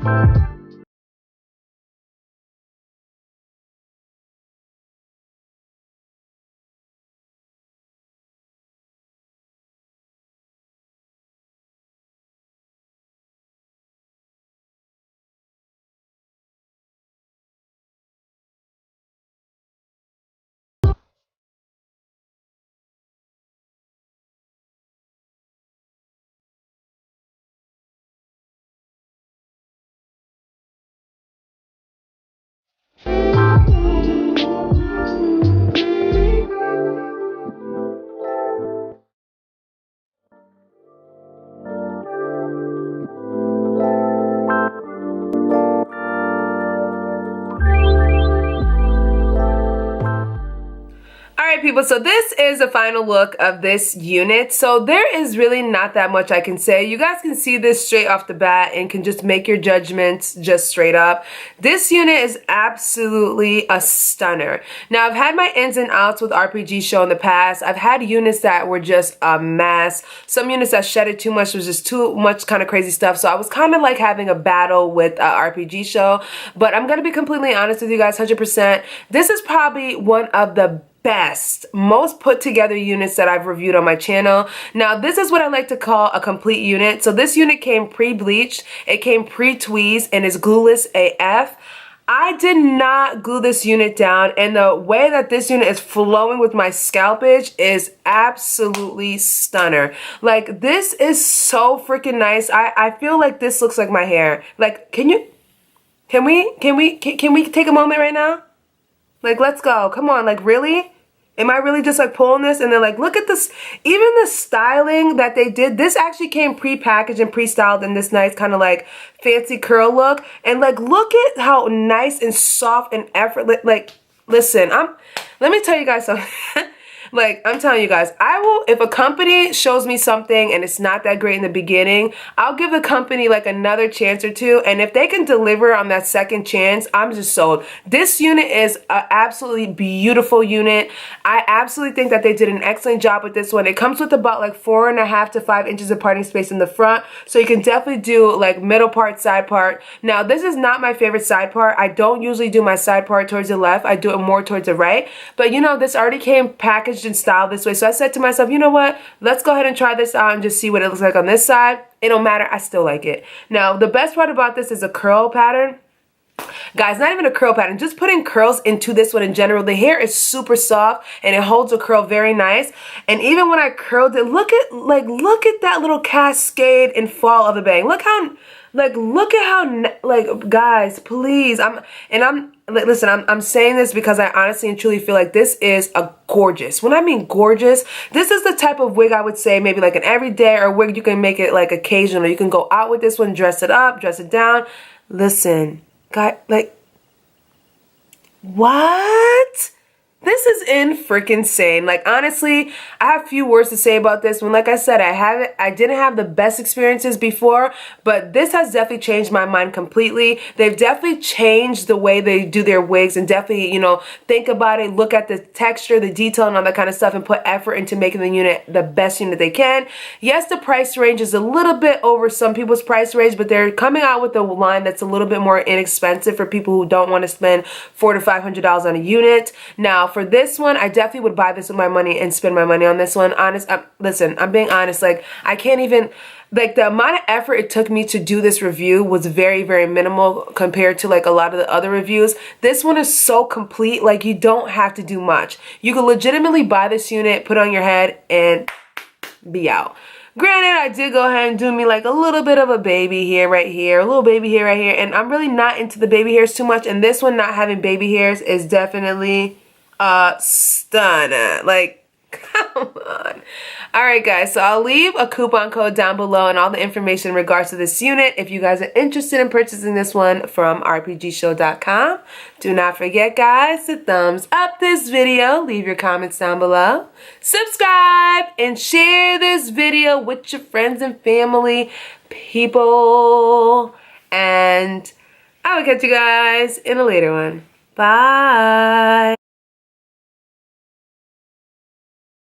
Alright people, so this is the final look of this unit. So there is really not that much I can say. You guys can see this straight off the bat and can just make your judgments just straight up. This unit is absolutely a stunner. Now I've had my ins and outs with RPGSHOW in the past. I've had units that were just a mess. Some units that shedded too much, was just too much kind of crazy stuff. So I was kind of like having a battle with RPGSHOW. But I'm going to be completely honest with you guys, 100%. This is probably one of the best, most put together units that I've reviewed on my channel. Now this is what I like to call a complete unit. So this unit came pre-bleached, it came pre-tweezed, and is glueless AF. I did not glue this unit down, and the way that this unit is flowing with my scalpage is absolutely stunner. Like, this is so freaking nice. I feel like this looks like my hair. Like, can we take a moment right now? Like, let's go. Come on, like, really? Am I really just like pulling this? And then like, look at this, even the styling that they did. This actually came pre-packaged and pre-styled in this nice kind of like fancy curl look. And like, look at how nice and soft and effortless, like, listen, let me tell you guys something. Like, I'm telling you guys, I will, if a company shows me something and it's not that great in the beginning, I'll give the company like another chance or two. And if they can deliver on that second chance, I'm just sold. This unit is an absolutely beautiful unit. I absolutely think that they did an excellent job with this one. It comes with about like 4.5 to 5 inches of parting space in the front. So you can definitely do like middle part, side part. Now, this is not my favorite side part. I don't usually do my side part towards the left. I do it more towards the right. But you know, this already came packaged and styled this way. So I said to myself, you know what? Let's go ahead and try this out and just see what it looks like on this side. It don't matter. I still like it. Now, the best part about this is a curl pattern. Guys, not even a curl pattern, just putting curls into this one in general. The hair is super soft and it holds a curl very nice. And even when I curled it, look at that little cascade and fall of the bang. Look at how, like, guys, please. Listen, I'm saying this because I honestly and truly feel like this is a gorgeous. When I mean gorgeous, this is the type of wig I would say maybe like an everyday or wig you can make it like occasional. You can go out with this one, dress it up, dress it down. Listen, guy, like, what? This is freaking insane. Like, honestly, I have few words to say about this one. Like I said, I didn't have the best experiences before, but this has definitely changed my mind completely. They've definitely changed the way they do their wigs and definitely, you know, think about it, look at the texture, the detail, and all that kind of stuff, and put effort into making the unit the best unit they can. Yes, the price range is a little bit over some people's price range, but they're coming out with a line that's a little bit more inexpensive for people who don't want to spend $400 to $500 on a unit. Now, for this one, I definitely would buy this with my money and spend my money on this one. Listen, I'm being honest. Like, I can't even, like, the amount of effort it took me to do this review was very, very minimal compared to like a lot of the other reviews. This one is so complete. Like, you don't have to do much. You can legitimately buy this unit, put it on your head, and be out. Granted, I did go ahead and do me like a little bit of a baby hair right here, a little baby hair right here, and I'm really not into the baby hairs too much, and this one not having baby hairs is definitely stunner. Like, come on. Alright guys, so I'll leave a coupon code down below and all the information in regards to this unit if you guys are interested in purchasing this one from RPGSHOW.com. Do not forget, guys, to thumbs up this video, leave your comments down below, subscribe, and share this video with your friends and family, people, and I will catch you guys in a later one. Bye!